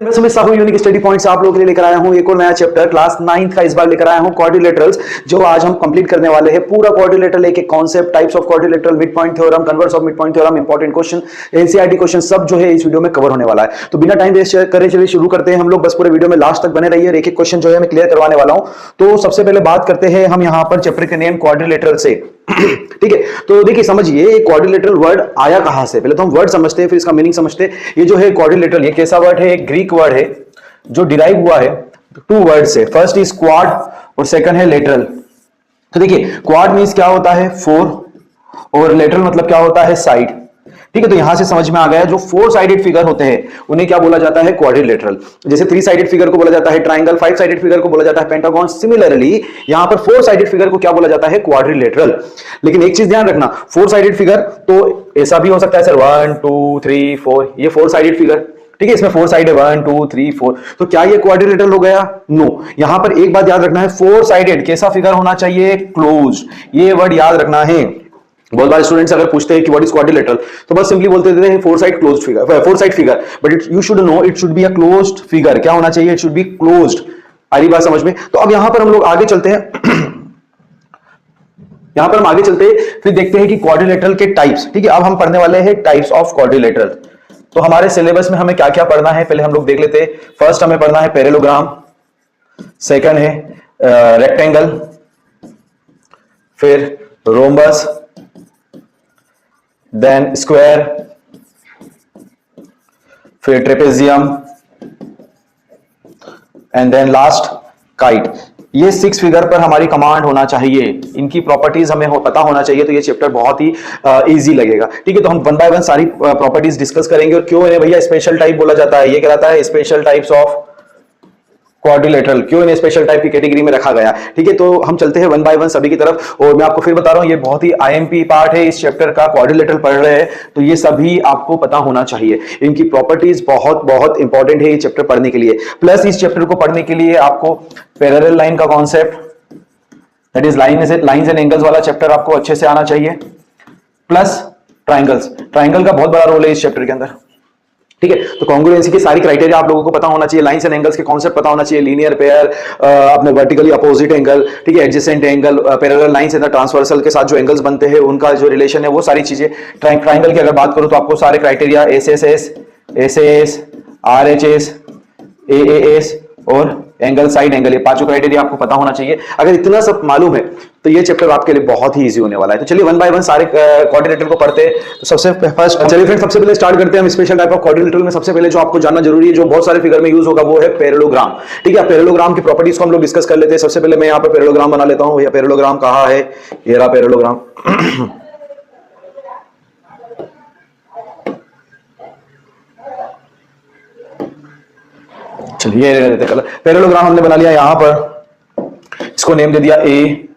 मैं Sumit Sahu unique study points आप लोगों के लिए लेकर आया हूं एक और नया चैप्टर क्लास 9th का इस बार लेकर आया हूं क्वाड्रिलेटरल्स, जो आज हम कंप्लीट करने वाले हैं। पूरा क्वाड्रिलेटरल एक concept, types of quadrilateral, mid point theorem, converse of mid point theorem, important question, NCERT question, सब जो है इस वीडियो में कवर होने वाला है। तो बिना टाइम वेस्ट करे चलिए शुरू करते हैं हम लोग। बस पूरे वीडियो में लास्ट तक बने रहिए, एक एक क्वेश्चन जो है मैं क्लियर करवाने वाला हूं। तो सबसे पहले बात करते हैं हम यहां पर चैप्टर के नेम क्वाड्रिलेटरल से। ठीक है, तो देखिए समझिए क्वाड्रिलेटरल वर्ड आया कहां से। पहले तो हम वर्ड समझते हैं, फिर इसका मीनिंग समझते हैं। ये जो है क्वाड्रिलेटरल, ये कैसा वर्ड है? एक ग्रीक वर्ड है जो डिराइव हुआ है टू वर्ड से। फर्स्ट इज क्वाड और सेकंड है लेटरल। तो देखिए क्वाड मींस क्या होता है? 4, और लेटरल मतलब क्या होता है? साइड। ठीक है, तो यहां से समझ में आ गया जो 4 साइडेड फिगर होते हैं उन्हें क्या बोला जाता है? क्वाड्रिलेटरल। जैसे 3 साइडेड फिगर को बोला जाता है ट्राइंगल, 5 साइडेड फिगर को बोला जाता है पेंटागन। सिमिलरली यहां पर 4 साइडेड फिगर को क्या बोला जाता है? क्वाड्रिलेटरल। लेकिन एक चीज ध्यान रखना, 4 साइडेड फिगर तो ऐसा भी हो सकता है सर 1 2 3 4, ये 4 साइडेड फिगर। ठीक है, इसमें 4 साइड है 1 2 3 4, तो क्या ये क्वाड्रिलेटरल हो गया? नो। यहां पर एक बात याद रखना है, 4 साइडेड कैसा फिगर होना चाहिए? क्लोज। ये वर्ड याद रखना है। बहुत बार स्टूडेंट्स अगर पूछते हैं कि व्हाट इज क्वाड्रिलेटरल, तो बस सिंपली बोलते देते हैं 4 side closed figure, 4 side figure, but you should know it should be a closed figure. क्या होना चाहिए? It should be closed. आ रही बात समझ में? तो अब यहां पर हम लोग आगे चलते हैं यहां पर हम आगे चलते हैं, फिर देखते हैं कि क्वाड्रिलेटरल के टाइप्स। ठीक है, अब हम पढ़ने वाले हैं टाइप्स ऑफ क्वाड्रिलेटरल। तो हमारे सिलेबस में हमें क्या क्या पढ़ना है पहले हम लोग देख लेते हैं। फर्स्ट हमें पढ़ना है पैरेललोग्राम, सेकंड है रेक्टेंगल, फिर रोम्बस, देन स्क्वायर, फिर trapezium, and then last kite. ये 6 फिगर पर हमारी कमांड होना चाहिए, इनकी प्रॉपर्टीज हमें पता होना चाहिए। तो ये चैप्टर बहुत ही इजी लगेगा। ठीक है, तो हम 1 बाय 1 सारी प्रॉपर्टीज डिस्कस करेंगे। और क्यों इन्हें भैया स्पेशल टाइप बोला जाता है? ये कहलाता है स्पेशल टाइप्स ऑफ क्वाड्रिलेटरल। क्यों इन्हें स्पेशल टाइप की कैटेगरी में रखा गया? ठीक है, तो हम चलते हैं 1 बाय 1 सभी की तरफ। और मैं आपको फिर बता रहा हूं, ये बहुत ही आईएमपी पार्ट है इस चैप्टर का। क्वाड्रिलेटरल पढ़ रहे हैं तो ये सभी आपको पता होना चाहिए। इनकी प्रॉपर्टीज बहुत बहुत इंपॉर्टेंट है ये चैप्टर पढ़ने के लिए। प्लस इस चैप्टर को पढ़ने के लिए आपको पैरेलल लाइन का concept, that his lines and angles वाला चैप्टर आपको अच्छे से आना चाहिए। प्लस ट्राइंगल्स, ट्राइंगल का बहुत बड़ा रोल है इस चैप्टर के अंदर। ठीक है, तो कॉन्ग्रुएंसी की सारी क्राइटेरिया आप लोगों को पता होना चाहिए। लाइंस एंड एंगल्स के कॉन्सेप्ट पता होना चाहिए। लीनियर पेयर, अपने वर्टिकली अपोजिट एंगल, ठीक है, adjacent angle, parallel lines and transversal के साथ जो एंगल्स बनते हैं उनका जो रिलेशन है, वो सारी चीजें। ट्राइंगल की अगर बात करूं तो आपको सारे criteria SSS, SAS, RHS, AAS और एंगल, साइड एंगल, ये 5 क्राइटेरिया आपको पता होना चाहिए। अगर इतना सब मालूम है तो ये चैप्टर आपके लिए बहुत ही इजी होने वाला है। तो चलिए 1 बाय 1 सारे क्वाड्रिलेटरल को पढ़ते हैं। तो सबसे फर्स्ट चलिए फ्रेंड्स, सबसे पहले स्टार्ट करते हैं हम स्पेशल टाइप ऑफ क्वाड्रिलेटरल में। सबसे पहले जो आपको जानना जरूरी है, जो बहुत सारे फिगर में यूज होगा, वो है पैरेललोग्राम। ठीक है, पैरेललोग्राम की प्रॉपर्टीज को हम लोग डिस्कस कर लेते हैं। सबसे पहले मैं यहाँ पर पैरेललोग्राम बना लेता हूँ। भैया पैरेललोग्राम कहाँ है? ये रहा पैरेललोग्राम। चलिए लेते कलर। पैरेललोग्राम हमने बना लिया यहां पर, इसको नेम दे दिया ए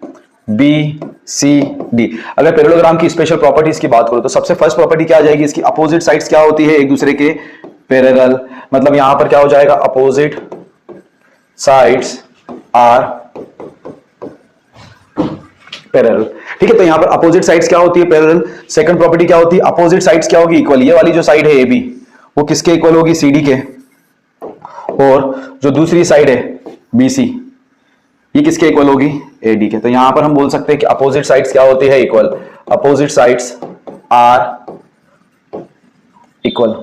बी सी डी। अगर पैरेललोग्राम की स्पेशल प्रॉपर्टीज की बात करो तो सबसे फर्स्ट प्रॉपर्टी क्या आ जाएगी? इसकी अपोजिट साइड्स क्या होती है? एक दूसरे के पैरेलल। मतलब यहां पर क्या हो जाएगा? Opposite sides are parallel. ठीक है, तो यहां पर अपोजिट साइड्स क्या होती है? पैरेलल। सेकंड प्रॉपर्टी क्या होती है? अपोजिट साइड्स क्या होगी? इक्वल। ये वाली जो साइड है ए बी, वो किसके इक्वल होगी? सी डी के। और जो दूसरी साइड है BC, ये किसके इक्वल होगी? AD के। तो यहां पर हम बोल सकते हैं कि अपोजिट साइड्स क्या होती है? Equal. Opposite sides are equal.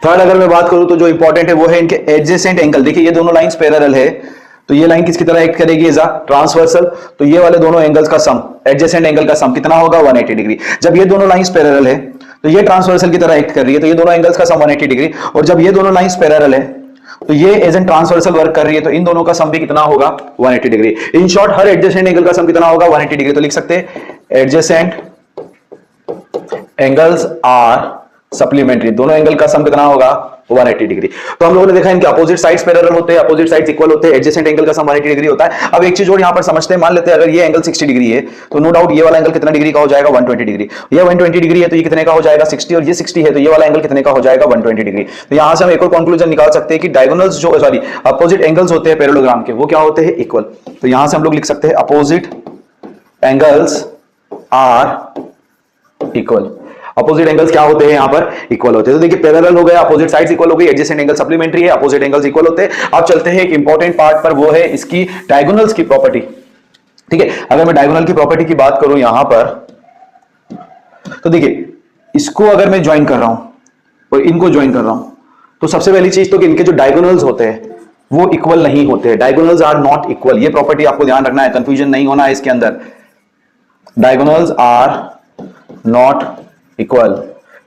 Third अगर मैं बात करूं तो जो इंपॉर्टेंट है वो है इनके एडजेसेंट एंगल। देखिए ये दोनों लाइंस पैरेलल है, तो ये लाइन किसकी तरह एक्ट करेगी? As a transversal. तो ये वाले दोनों एंगल्स का सम, एडजेसेंट एंगल का सम कितना होगा? 180 डिग्री। जब ये दोनों लाइंस पैरेलल है तो ये ट्रांसवर्सल की तरह एक्ट कर रही है, तो ये दोनों एंगल्स का सम 180 डिग्री। और जब ये दोनों लाइंस पैरेलल है तो ये एज एन ट्रांसवर्सल वर्क कर रही है, तो इन दोनों का सम भी कितना होगा? 180 degree. In short her adjacent angle का सम कितना होगा? 180 डिग्री। तो लिख सकते हैं एडजेसेंट एंगल्स आर सप्लीमेंट्री। दोनों एंगल का सम कितना होगा? 180 डिग्री। तो हम लोगों ने देखा इनके अपोजिट साइड्स पैरेलल होते हैं, अपोजिट साइड्स इक्वल होते हैं, एडजेसेंट एंगल का सम 180 डिग्री होता है। अब एक चीज और यहां पर समझते हैं, मान लेते हैं अगर ये एंगल 60 डिग्री है तो नो डाउट ये वाला एंगल कितना डिग्री का हो जाएगा? 120 डिग्री। ये 120 डिग्री है तो ये कितने का हो जाएगा? 60। और ये 60 है तो ये वाला एंगल कितने का हो जाएगा? 120 डिग्री। तो यहां से हम एक और कंक्लूजन निकाल सकते हैं कि डायगोनल्स जो अपोजिट एंगल्स होते हैं पैरेललोग्राम के, वो क्या होते हैं? इक्वल। तो यहां से हम लोग लिख सकते हैं opposite angles are equal. Opposite angles क्या होते हैं यहां पर, इक्वल होते हैं। तो देखिए पैरेलल हो गया, अपोजिट साइड्स इक्वल हो गई, एडजेसेंट एंगल सप्लीमेंट्री है, अपोजिट एंगल्स इक्वल होते हैं। अब चलते हैं एक इंपॉर्टेंट पार्ट पर, वो है इसकी डायगोनल्स की प्रॉपर्टी। ठीक है, अगर मैं डायगोनल की प्रॉपर्टी की बात करूं यहां पर, तो देखिए इसको अगर मैं ज्वाइन कर रहा हूं और इनको ज्वाइन कर रहा हूं, तो सबसे पहली चीज तो कि इनके जो डायगोनल्स होते हैं वो इक्वल नहीं होते, डायगोनल्स आर नॉट इक्वल। ये प्रॉपर्टी आपको ध्यान रखना है, कंफ्यूजन नहीं होना है इसके अंदर। Diagonals are not equal,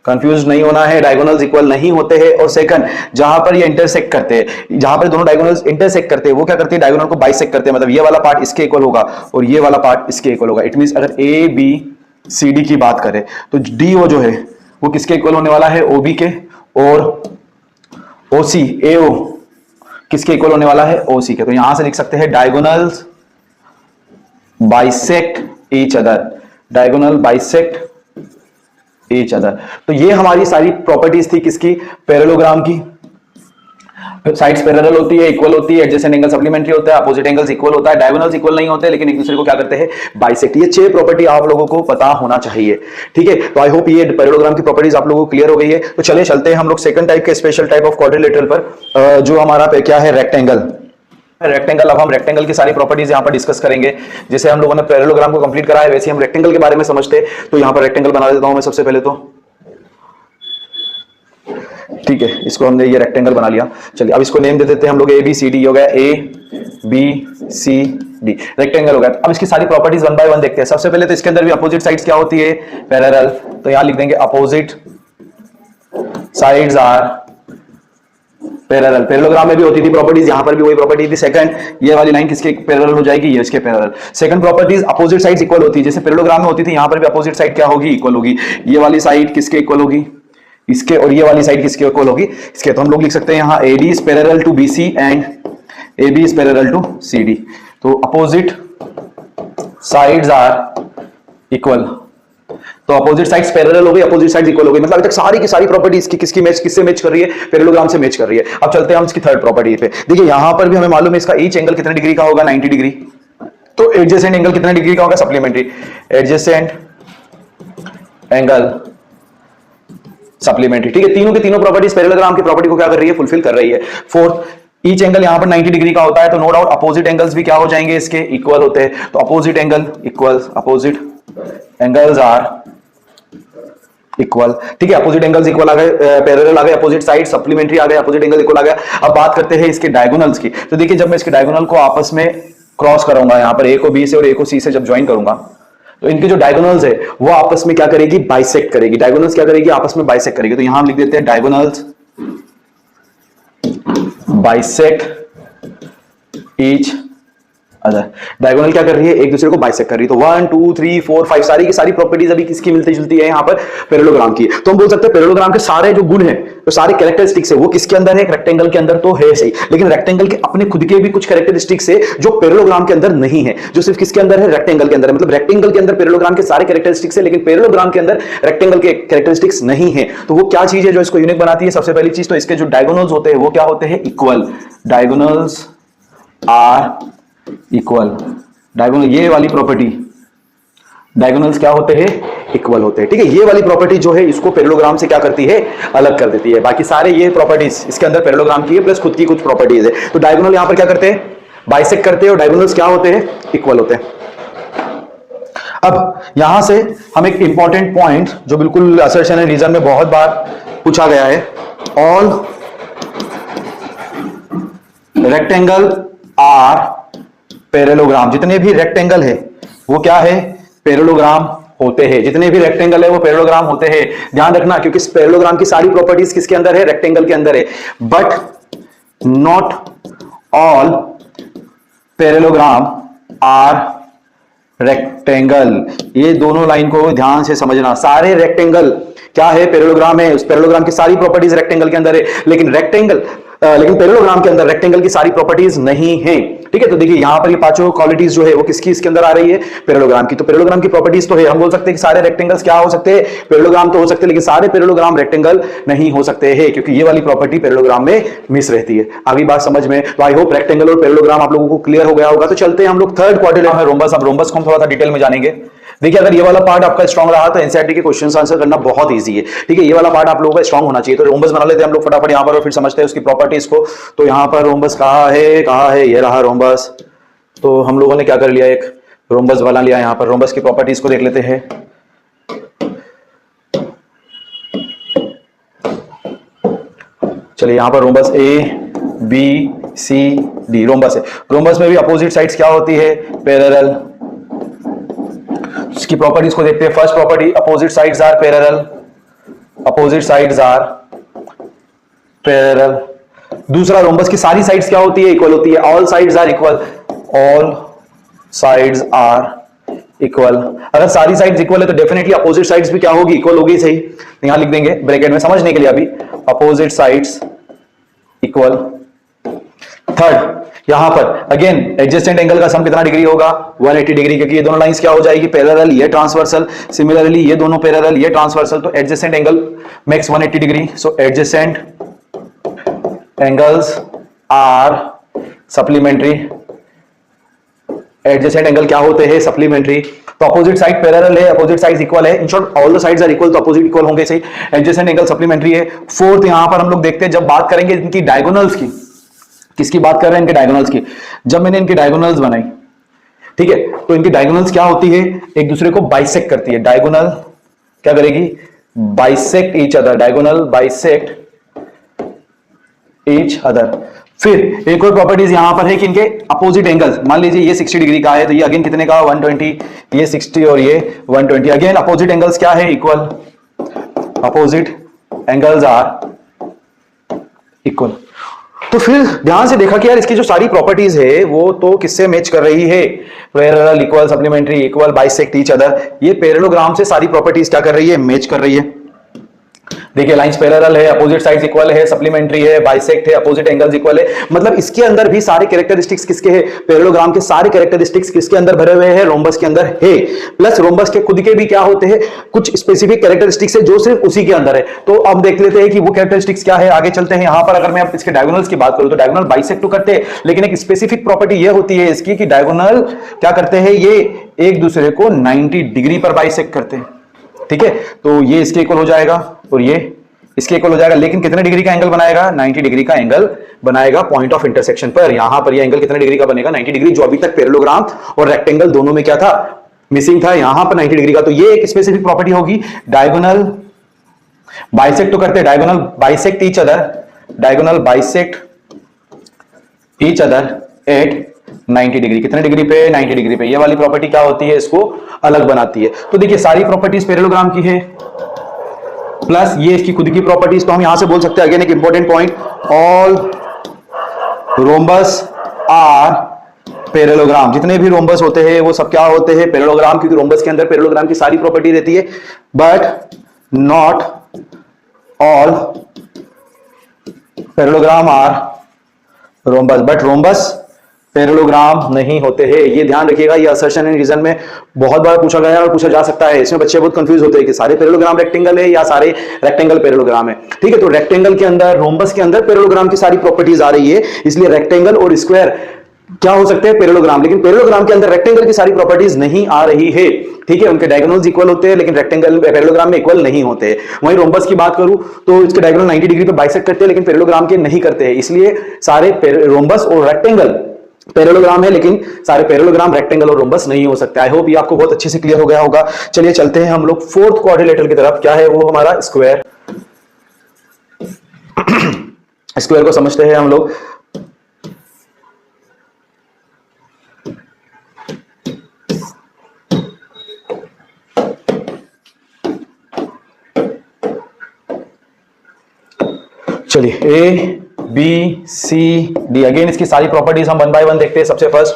confuse नहीं होना है, डायगोनल्स इक्वल नहीं होते हैं। और सेकंड, जहां पर ये इंटरसेक्ट करते हैं, जहां पर दोनों डायगोनल्स इंटरसेक्ट करते हैं, वो क्या करते हैं, डायगोनल को बाइसेक्ट करते हैं, मतलब ये वाला पार्ट इसके इक्वल होगा और ये वाला पार्ट इसके इक्वल होगा। इट मींस अगर ए बी सी डी की बात करें तो डी ओ जो है वो किसके इक्वल होने वाला है, ओ बी के, और ओ सी ए ओ किसके इक्वल होने वाला है, ओ सी के। तो यहां से लिख सकते हैं diagonals bisect each other, diagonal bisect each other. तो ये हमारी सारी प्रॉपर्टीज थी किसकी, पैरेललोग्राम की। साइड्स पैरेलल होती है, इक्वल होती है, एडजेसेंट एंगल सप्लीमेंट्री होता है, अपोजिट एंगल्स इक्वल होता है, डायगोनल्स इक्वल नहीं होते लेकिन एक दूसरे को क्या करते हैं, बाइसेक्ट। ये 6 प्रॉपर्टी आप लोगों को पता होना चाहिए। ठीक है, तो आई होप ये पैरेललोग्राम की प्रॉपर्टीज आप लोगों को क्लियर हो गई है। तो चलिए चलते हैं हम लोग सेकंड टाइप के स्पेशल टाइप ऑफ क्वाड्रिलेटरल पर, जो हमारा क्या है, रेक्टेंगल। रेक्टेंगल, अब हम रेक्टेंगल की सारी प्रॉपर्टीज यहां पर डिस्कस करेंगे। जैसे हम लोगों ने पैरेललोग्राम को कंप्लीट करा है वैसे हम रेक्टेंगल के बारे में समझते हैं। तो यहां पर रेक्टेंगल बना देता हूं मैं सबसे पहले तो। ठीक है, इसको हमने ये रेक्टेंगल बना लिया। चलिए अब इसको नेम दे देते हैं हम लोग, ए बी सी डी हो गया, A B C D rectangle हो गया। अब इसकी सारी प्रॉपर्टीज वन बाय वन देखते हैं। सबसे पहले तो इसके अंदर भी अपोजिट साइड्स क्या होती है, पैरेलल। तो यहां लिख देंगे opposite sides are parallel. Parallelogram में भी होती थी प्रॉपर्टीज, यहां पर भी वही प्रॉपर्टी थी। सेकंड, ये वाली लाइन किसके पैरेलल हो जाएगी, ये इसके parallel. Second properties, opposite sides equal होती है, जैसे पैरेललोग्राम में होती थी, यहां पर भी अपोजिट साइड क्या होगी, इक्वल होगी। ये वाली साइड किसके इक्वल होगी, इसके, और ये वाली साइड किसके इक्वल होगी, इसके। तो हम लोग लिख सकते हैं यहां AD is parallel to BC and AB is parallel to CD। तो अपोजिट साइड्स आर इक्वल, तो अपोजिट साइड्स पैरेलल हो गई, अपोजिट साइड्स इक्वल हो गई। मतलब अभी तक सारी की सारी प्रॉपर्टीज किसकी मैच, किससे मैच कर रही है, पैरेललोग्राम से मैच कर रही है। अब चलते हैं हम इसकी थर्ड प्रॉपर्टी पे। देखिए यहां पर भी हमें मालूम है इसका ईच एंगल कितने डिग्री का होगा, 90 डिग्री। तो एडजेसेंट एंगल कितने डिग्री का होगा, सप्लीमेंट्री, एडजेसेंट एंगल सप्लीमेंट्री। ठीक है, तीनों की तीनों प्रॉपर्टीज पैरेललोग्राम की प्रॉपर्टी को क्या कर रही है, फुलफिल कर रही है। फोर्थ, ईच एंगल यहां पर 90 डिग्री का होता है, तो नो डाउट अपोजिट एंगल्स भी क्या हो जाएंगे, इसके इक्वल होते हैं। तो opposite angle equals, opposite angles are equal. ठीक है, अपोजिट एंगल्स इक्वल आ गए, पैरेलल आ गए, अपोजिट साइड सप्लीमेंट्री आ गए, अपोजिट एंगल इक्वल आ गया। अब बात करते हैं इसके डायगोनल्स की। तो देखिए जब मैं इसके डायगोनल को आपस में क्रॉस करूंगा, यहां पर ए को बी से और ए को सी से जब ज्वाइन करूंगा, तो इनके जो डायगोनल्स है वो आपस में क्या करेगी, बाइसेक्ट करेगी। डायगोनल्स क्या करेगी, आपस में बाइसेक्ट करेगी। तो यहां हम लिख देते हैं diagonals bisect each other. Diagonal क्या कर रही है, एक दूसरे को बाइसेक्ट कर रही है। तो 1 2 3 4 5 सारी की सारी प्रॉपर्टीज अभी किसकी मिलती जुलती है, यहां पर पैरेललोग्राम की। तो हम बोल सकते हैं पैरेललोग्राम के सारे जो गुण हैं, तो सारे कैरेक्टरिस्टिक्स है वो किसके अंदर है, रेक्टेंगल के अंदर तो है सही, लेकिन रेक्टेंगल के अपने खुद के भी कुछ कैरेक्टरिस्टिक्स है जो पैरेललोग्राम के अंदर नहीं है, जो सिर्फ किसके अंदर है, रेक्टेंगल के अंदर। मतलब रेक्टेंगल के अंदर पैरेललोग्राम के सारे कैरेक्टरिस्टिक्स है, लेकिन पैरेललोग्राम के अंदर रेक्टेंगल के कैरेक्टरिस्टिक्स नहीं है। तो वो क्या चीज है जो इसको यूनिक बनाती है, सबसे पहली चीज तो इसके जो डायगोनल्स होते हैं वो क्या होते हैं, equal. Diagonals are equal. Diagonal, ये वाली प्रॉपर्टी, डायगोनल्स क्या होते हैं, इक्वल होते हैं। ठीक है, ये वाली प्रॉपर्टी जो है इसको पैरेललोग्राम से क्या करती है, अलग कर देती है। बाकी सारे ये प्रॉपर्टीज इसके अंदर पैरेललोग्राम की है, प्लस खुद की कुछ प्रॉपर्टीज है। तो डायगोनल यहां पर क्या करते हैं, बाइसेक्ट करते हैं, और डायगोनल्स क्या होते हैं, इक्वल होते हैं। अब यहां से हम एक इंपॉर्टेंट पॉइंट जो बिल्कुल असर्शन एंड रीजन में बहुत बार पूछा गया है, ऑल रेक्टेंगल आर पैरेललोग्राम। जितने भी रेक्टेंगल है वो क्या है, पैरेललोग्राम होते हैं। जितने भी रेक्टेंगल है वो पैरेललोग्राम होते हैं। ध्यान रखना, क्योंकि पैरेललोग्राम की सारी प्रॉपर्टीज किसके अंदर है, रेक्टेंगल के अंदर है। But not all parallelogram are rectangle. ये दोनों लाइन को ध्यान से समझना। सारे रेक्टेंगल क्या है, पैरेललोग्राम है। उस पैरेललोग्राम की सारी प्रॉपर्टीज रेक्टेंगल के अंदर है, लेकिन पैरेललोग्राम के अंदर रेक्टेंगल की सारी प्रॉपर्टीज नहीं है। ठीक है, तो देखिए यहां पर ये पांचों क्वालिटीज जो है वो किसकी इसके अंदर आ रही है, पैरेललोग्राम की। तो पैरेललोग्राम की प्रॉपर्टीज तो है, हम बोल सकते हैं कि सारे रेक्टेंगल्स क्या हो सकते हैं, पैरेललोग्राम तो हो सकते हैं, लेकिन सारे पैरेललोग्राम रेक्टेंगल नहीं हो सकते हैं, क्योंकि ये वाली प्रॉपर्टी पैरेललोग्राम में मिस रहती है। आगे बात समझ में। तो आई होप रेक्टेंगल और पैरेललोग्राम आप लोगों को क्लियर हो गया होगा। तो चलते हैं हम लोग थर्ड क्वाड्रिलेटरल, रोम्बस। अब रोम्बस को हम थोड़ा सा डिटेल में जानेंगे। देखिए अगर ये वाला पार्ट आपका स्ट्रांग रहा तो एनसीईआरटी के क्वेश्चंस आंसर करना बहुत इजी है। ठीक है, ये वाला पार्ट आप लोगों का स्ट्रांग होना चाहिए। तो रोम्बस बना लेते हैं हम लोग फटाफट यहां पर और फिर समझते हैं उसकी प्रॉपर्टीज को। तो यहां पर रोम्बस कहाँ है, ये रहा रोम्बस। तो हम लोगों ने क्या कर लिया, एक रोम्बस बना लिया। यहां पर रोम्बस की प्रॉपर्टीज को देख लेते हैं। चलिए यहां पर rhombus A B C D rhombus है। रोम्बस में भी अपोजिट साइड्स क्या होती है, पैरेलल। इसकी प्रॉपर्टीज को देखते हैं। First property, opposite sides are parallel, opposite sides are parallel. दूसरा, रोम्बस की सारी साइड्स क्या होती है, इक्वल होती है। All sides are equal, all sides are equal. अगर सारी साइड्स इक्वल है तो डेफिनेटली अपोजिट साइड्स भी क्या होगी, इक्वल होगी। सही, तो यहां लिख देंगे ब्रैकेट में समझने के लिए अभी, अपोजिट साइड्स इक्वल। थर्ड, यहां पर अगेन एडजेसेंट एंगल का सम कितना डिग्री होगा, 180 डिग्री, क्योंकि ये दोनों लाइंस क्या हो जाएगी, पैरेलल, ये ट्रांसवर्सल। सिमिलरली ये दोनों पैरेलल, ये ट्रांसवर्सल, तो adjacent angle makes 180 degree. So adjacent angles are supplementary. Adjacent angle क्या होते हैं, सप्लीमेंट्री। तो अपोजिट साइड पैरेलल है, अपोजिट साइड्स इक्वल है। In short all the sides are equal, तो अपोजिट इक्वल होंगे। सही, एडजेसेंट एंगल सप्लीमेंट्री है। फोर्थ, यहां पर हम लोग देखते हैं जब बात करेंगे इनकी डायगोनल्स की, किसकी बात कर रहे हैं, इनके डायगोनल्स की। जब मैंने इनकी डायगोनल्स बनाई, ठीक है, तो इनकी डायगोनल्स क्या होती है, एक दूसरे को बाइसेक्ट करती है। डायगोनल क्या करेगी, bisect each other, diagonal bisect each other. फिर एक और प्रॉपर्टीज यहां पर है कि इनके अपोजिट एंगल्स, मान लीजिए ये 60 डिग्री का है तो ये अगेन कितने का, 120, ये 60 और ये 120। अगेन अपोजिट एंगल्स क्या है, equal, opposite angles are equal. तो फिर ध्यान से देखा कि यार इसकी जो सारी प्रॉपर्टीज है वो तो किससे मैच कर रही है, parallel, equal, supplementary, equal, bisect each other. ये पैरेललोग्राम से सारी प्रॉपर्टीज क्या कर रही है, मैच कर रही है। देखिए लाइंस पैरेलल है, अपोजिट साइड्स इक्वल है, सप्लीमेंट्री है, बाइसेक्ट है, अपोजिट एंगल्स इक्वल है। मतलब इसके अंदर भी सारे कैरेक्टरिस्टिक्स किसके हैं, पैरेललोग्राम के सारे कैरेक्टरिस्टिक्स किसके अंदर भरे हुए हैं, रोम्बस के अंदर है। प्लस रोम्बस के खुद के भी क्या होते हैं, कुछ स्पेसिफिक कैरेक्टरिस्टिक्स है जो सिर्फ उसी के अंदर है। तो अब देख लेते हैं कि वो कैरेक्टरिस्टिक्स क्या है। आगे चलते हैं। यहां पर अगर मैं अब इसके डायगोनल्स की बात करूं तो डायगोनल बाइसेक्ट तो करते हैं, लेकिन एक स्पेसिफिक प्रॉपर्टी ये होती है इसकी कि डायगोनल क्या करते हैं, ये एक दूसरे को 90 डिग्री पर बाइसेक्ट करते हैं। ठीक है, तो ये इसके इक्वल हो जाएगा और ये इसके इक्वल हो जाएगा, लेकिन कितने डिग्री का एंगल बनाएगा, 90 डिग्री का एंगल बनाएगा पॉइंट ऑफ इंटरसेक्शन पर। यहां पर ये एंगल कितने डिग्री का बनेगा, 90 डिग्री, जो अभी तक पैरेललोग्राम और रेक्टेंगल दोनों में क्या था, मिसिंग था। यहां पर 90 डिग्री का, तो ये एक स्पेसिफिक प्रॉपर्टी होगी। डायगोनल बाइसेक्ट तो करते हैं, diagonal bisect each other, diagonal bisect each other at 90 degree. कितने डिग्री पे, 90 डिग्री पे। ये वाली प्रॉपर्टी क्या होती है, इसको अलग बनाती है। तो देखिए सारी प्रॉपर्टीज पैरेललोग्राम की है, प्लस ये इसकी खुद की प्रॉपर्टीज। तो हम यहां से बोल सकते हैं अगेन एक important point, all rhombus are parallelogram. जितने भी रोम्बस होते हैं वो सब क्या होते हैं, पैरेललोग्राम, क्योंकि रोम्बस के अंदर पैरेललोग्राम की सारी प्रॉपर्टी रहती है। But not all parallelogram are rhombus, but rhombus parallelogram नहीं होते हैं। ये ध्यान रखिएगा, ये असर्शन एंड रीजन में बहुत बार पूछा गया है और पूछा जा सकता है। इसमें बच्चे बहुत कंफ्यूज होते हैं कि सारे पैरेललोग्राम रेक्टेंगल है या सारे रेक्टेंगल पैरेललोग्राम है। ठीक है, तो रेक्टेंगल के अंदर, रोम्बस के अंदर पैरेललोग्राम की सारी प्रॉपर्टीज आ रही है, इसलिए रेक्टेंगल और स्क्वायर क्या हो सकते हैं, पैरेललोग्राम। लेकिन पैरेललोग्राम के अंदर रेक्टेंगल की सारी प्रॉपर्टीज नहीं आ रही है। ठीक है, उनके डायगोनल्स इक्वल होते हैं लेकिन रेक्टेंगल पैरेललोग्राम में इक्वल नहीं होते हैं। वहीं रोम्बस की बात करूं तो इसके डायगोनल 90 डिग्री पे बाइसेक्ट करते हैं लेकिन पैरेललोग्राम के नहीं करते हैं। इसलिए सारे रोम्बस और रेक्टेंगल पैरेललोग्राम है लेकिन सारे पैरेललोग्राम रेक्टेंगल और रोम्बस नहीं हो सकते। आई होप ये आपको बहुत अच्छे से क्लियर हो गया होगा। चलिए चलते हैं हम लोग फोर्थ क्वाड्रिलेटरल की तरफ। क्या है वो, हमारा स्क्वायर। स्क्वायर को समझते हैं हम लोग। चलिए A B C D, again इसकी सारी प्रॉपर्टीज हम वन बाय वन देखते हैं। सबसे first,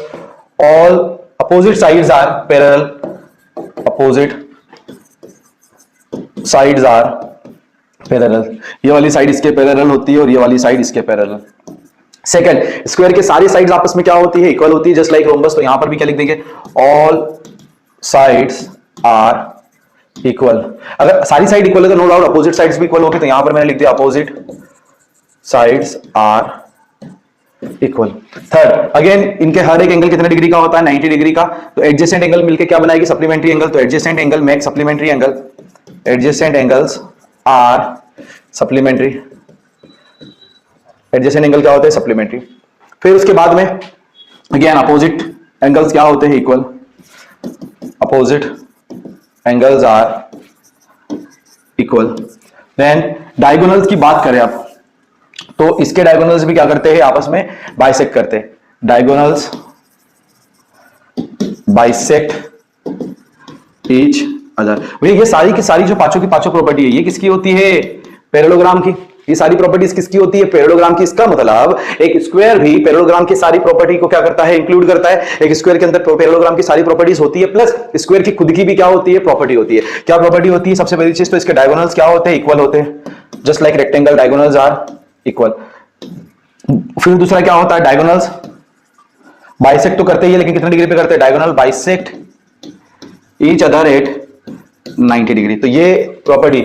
all opposite sides are parallel, opposite sides are parallel. ये वाली साइड इसके पैरेलल होती है और ये वाली साइड इसके पैरेलल। सेकंड, स्क्वायर के सारी साइड्स आपस में क्या होती है, इक्वल होती है, जस्ट लाइक रोम्बस। तो यहां पर भी क्या लिख देंगे, ऑल साइड्स आर इक्वल। अगर सारी साइड इक्वल है तो नो डाउट अपोजिट साइड्स भी इक्वल होगी। तो यहां पर मैंने लिख दिया opposite sides are equal. Third, again इनके हर एक एंगल कितने डिग्री का होता है? 90 डिग्री का। तो एडजेसेंट एंगल मिलके क्या बनाएगी? Supplementary angle. तो adjacent angle make supplementary angle, adjacent angles are supplementary. Adjacent angle क्या होते हैं? सप्लीमेंट्री। फिर उसके बाद में अगेन अपोजिट एंगल्स क्या होते हैं? Equal. Opposite angles are equal. Then diagonals की बात करें आप, तो इसके डायगोनल्स भी क्या करते हैं? आपस में बाइसेक्ट करते हैं। Diagonals bisect each other. भैया ये सारी की सारी जो पांचों की पांचों प्रॉपर्टी है, ये किसकी होती है? पैरेललोग्राम की। ये सारी प्रॉपर्टीज किसकी होती है? पैरेललोग्राम की। इसका मतलब एक स्क्वायर भी पैरेललोग्राम की सारी प्रॉपर्टी को क्या करता है? इंक्लूड करता है। एक स्क्वायर के अंदर पैरेललोग्राम की सारी प्रॉपर्टीज होती है, प्लस स्क्वायर की खुद की भी क्या होती है? प्रॉपर्टी होती है। क्या प्रॉपर्टी होती है? सबसे पहली चीज तो इसके डायगोनल्स क्या होते हैं? इक्वल होते हैं। Just like rectangle diagonals are equal. फिर दूसरा क्या होता है? डायगोनल्स बाइसेक्ट तो करते ही है, लेकिन कितने डिग्री पे करते हैं? Diagonal bisect each other at 90 degree. तो ये प्रॉपर्टी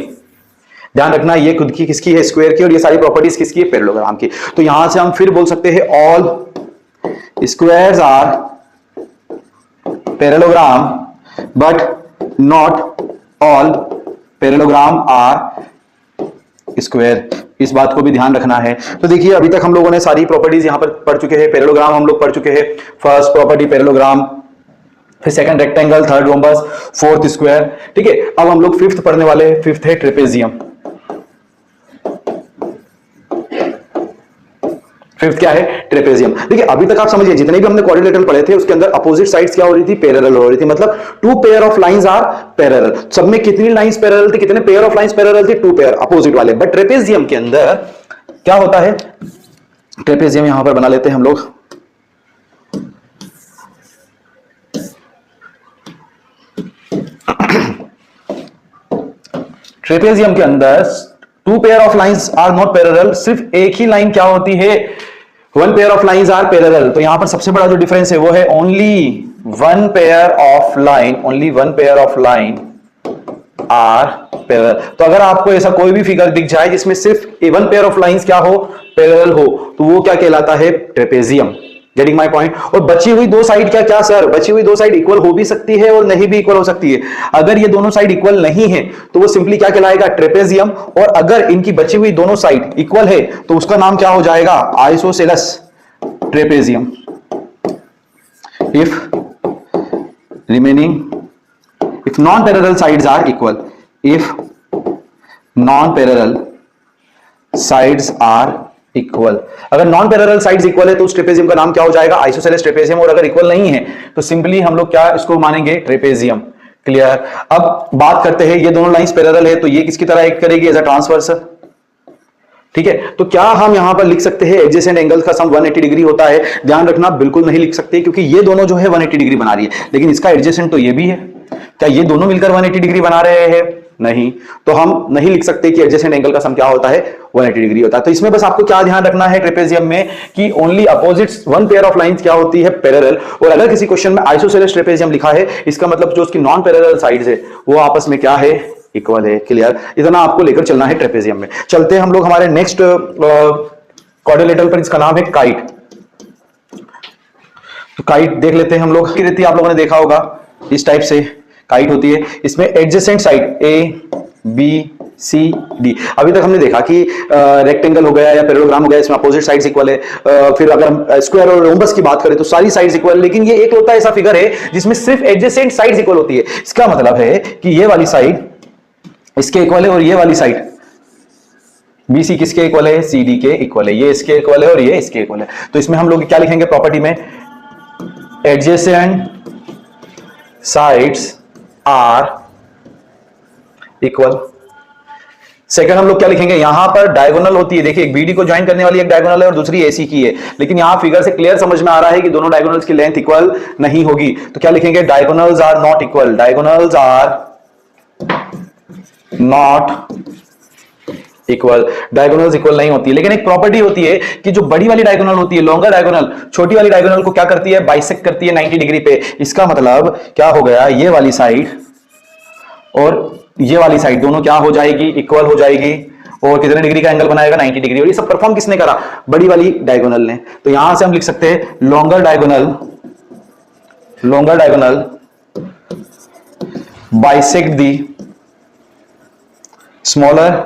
ध्यान रखना, ये खुद की किसकी है? स्क्वायर की। और ये सारी प्रॉपर्टीज किसकी है? पैरेललोग्राम की। तो यहां से हम फिर बोल सकते हैं all squares are parallelogram but not all parallelogram are square. इस बात को भी ध्यान रखना है। तो देखिए अभी तक हम लोगों ने सारी प्रॉपर्टीज यहां पर पढ़ चुके हैं। पैरेललोग्राम हम लोग पढ़ चुके हैं। फर्स्ट प्रॉपर्टी पैरेललोग्राम, फिर second rectangle, third rhombus, fourth square. ठीक है, अब हम लोग फिफ्थ पढ़ने वाले हैं। फिफ्थ है ट्रेपेजियम। फिफ्थ क्या है? ट्रेपेजियम। देखिए अभी तक आप समझिए जितने भी हमने क्वाड्रिलेटरल पढ़े थे उसके अंदर अपोजिट साइड्स क्या हो रही थी? पैरेलल हो रही थी। मतलब two pair of lines are parallel. सब में कितनी लाइंस पैरेलल थी? कितने पेयर ऑफ लाइंस पैरेलल थी? टू पेयर अपोजिट वाले। बट ट्रेपेजियम के अंदर क्या होता है? ट्रेपेजियम यहां पर बना लेते हैं हम लोग। ट्रेपेजियम के अंदर two pair of lines are not parallel. सिर्फ एक ही लाइन क्या होती है? One pair of lines are parallel. तो यहां पर सबसे बड़ा जो डिफरेंस है वो है only one pair of line, only one pair of line are parallel. तो अगर आपको ऐसा कोई भी फिगर दिख जाए जिसमें सिर्फ वन पेयर ऑफ लाइंस क्या हो? पैरेलल हो, तो वो क्या कहलाता है? ट्रेपेजियम। Getting my point? और बची हुई दो साइड क्या क्या सर? बची हुई दो साइड इक्वल हो भी सकती है और नहीं भी इक्वल हो सकती है। अगर ये दोनों साइड इक्वल नहीं है तो वो सिंपली क्या कहलाएगा? ट्रेपेजियम। और अगर इनकी बची हुई दोनों साइड इक्वल है तो उसका नाम क्या हो जाएगा? Isosceles trapezium. If remaining, if non parallel sides are equal, if non parallel sides are equal. अगर नॉन पैरेलल साइड्स इक्वल है तो उस ट्रेपेजियम का नाम क्या हो जाएगा? Isosceles trapezium. और अगर इक्वल नहीं है तो सिंपली हम लोग क्या इसको मानेंगे? ट्रेपेजियम। क्लियर? अब बात करते हैं, ये दोनों लाइंस पैरेलल है तो ये किसकी तरह एक्ट करेगी? As a transversal. ठीक है, तो क्या हम यहां पर लिख सकते हैं एडजेसेंट एंगल का सम 180 डिग्री होता है? ध्यान रखना बिल्कुल नहीं लिख सकते, क्योंकि ये दोनों जो है 180 डिग्री बना रही है, लेकिन इसका एडजेसेंट तो ये भी है। क्या ये दोनों मिलकर 180 डिग्री बना रहे हैं? नहीं। तो हम नहीं लिख सकते कि एडजेसेंट एंगल का सम क्या होता है? 180 डिग्री होता है। तो इसमें बस आपको क्या ध्यान रखना है ट्रेपेजियम में कि only opposites one pair of lines क्या होती है? पैरेलल। और अगर किसी क्वेश्चन में आइसोसेलेस ट्रेपेजियम लिखा है, इसका मतलब जो उसकी नॉन पैरेलल साइड्स है वो आपस में क्या है? इक्वल है। क्लियर? इतना आपको लेकर चलना है ट्रेपेजियम में। चलते हैं हम लोग हमारे नेक्स्ट क्वाड्रिलेटरल पर, इसका नाम है काइट। तो काइट देख लेते हैं हम लोग। रहती है, आप लोगों ने देखा होगा इस टाइप से काइट होती है। इसमें adjacent side A B C D. अभी तक हमने देखा कि रेक्टेंगल हो गया या पैरेललोग्राम हो गया, इसमें अपोजिट साइड्स इक्वल है। फिर अगर हम स्क्वायर और रोम्बस की बात करें तो सारी साइड्स इक्वल। लेकिन ये एक होता है ऐसा फिगर है जिसमें सिर्फ एडजेसेंट साइड्स इक्वल होती है। इसका मतलब है कि ये वाली साइड इसके इक्वल है और ये वाली साइड BC किसके इक्वल है? CD के इक्वल है। ये इसके इक्वल है और ये इसके इक्वल है। तो इसमें हम लोग क्या लिखेंगे प्रॉपर्टी में? Adjacent sides are equal. Second हम लोग क्या लिखेंगे? यहां पर डायगोनल होती है। देखिए एक BD को ज्वाइन करने वाली एक डायगोनल है और दूसरी AC की है, लेकिन यहां फिगर से क्लियर समझ में आ रहा है कि दोनों डायगोनल्स की लेंथ इक्वल नहीं होगी। तो क्या लिखेंगे? Diagonals are not equal. Diagonals are not equal. Diagonals equal नहीं होती है, लेकिन एक प्रॉपर्टी होती है कि जो बड़ी वाली डायगोनल होती है, लॉन्गर डायगोनल, छोटी वाली डायगोनल को क्या करती है? बाइसेक्ट करती है 90 डिग्री पे। इसका मतलब क्या हो गया? ये वाली साइड और ये वाली साइड दोनों क्या हो जाएगी? इक्वल हो जाएगी। और कितने डिग्री का एंगल बनाएगा, 90 डिग्री। और ये सब परफॉर्म किसने करा, बड़ी वाली डायगोनल ने। तो यहां से हम लिख सकते हैं longer diagonal bisect the smaller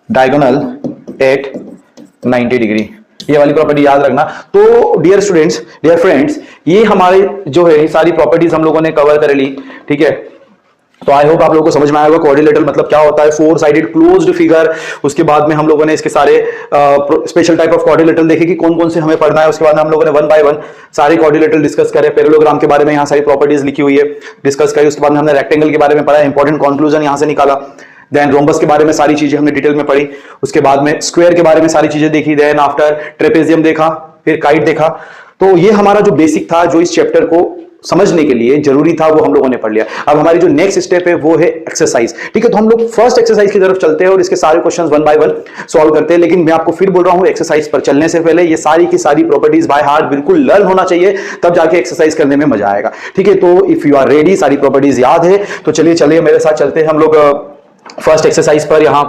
diagonal at 90 degree. ये वाली प्रॉपर्टी याद रखना। तो डियर स्टूडेंट्स, डियर फ्रेंड्स, ये हमारे जो है सारी प्रॉपर्टीज हम लोगों ने कवर कर ली, ठीक है। तो आई होप आप लोगों को समझ में आएगा क्वाड्रिलेटरल मतलब क्या होता है, फोर साइडेड क्लोज्ड फिगर। उसके बाद में हम लोगों ने इसके सारे स्पेशल टाइप ऑफ क्वाड्रिलेटरल देखे कि कौन कौन से हमें पढ़ना है। उसके बाद हम लोगों ने वन बाय वन सारे क्वाड्रिलेटरल डिस्कस करे, पैरेललोग्राम के बारे में यहाँ सारी प्रॉपर्टीज लिखी हुई है डिस्कस करी। उसके बाद में हमने रेक्टेंगल के बारे में पढ़ा, इंपॉर्टेंट कंक्लूजन यहाँ से निकाला। देन रोम्बस के बारे में सारी चीजें हमने डिटेल में पढ़ी। उसके बाद में स्क्वायर के बारे में सारी चीजें देखी। देन आफ्टर ट्रेपेजियम देखा, फिर काइट देखा। तो ये हमारा जो बेसिक था, जो इस चैप्टर को समझने के लिए जरूरी था, वो हम लोगों ने पढ़ लिया। अब हमारी जो नेक्स्ट स्टेप है वो है एक्सरसाइज, ठीक है। तो हम लोग फर्स्ट एक्सरसाइज की तरफ चलते हैं और इसके सारे questions one by one solve करते हैं। लेकिन मैं आपको फिर बोल रहा हूं, एक्सरसाइज पर चलने से पहले ये सारी की सारी प्रॉपर्टीज बाय हार्ट बिल्कुल लर्न होना चाहिए, तब जाके एक्सरसाइज करने में मजा आएगा, ठीक है। तो इफ यू आर रेडी, सारी प्रॉपर्टीज याद है तो चलिए मेरे साथ चलते हैं हम लोग फर्स्ट एक्सरसाइज पर। यहां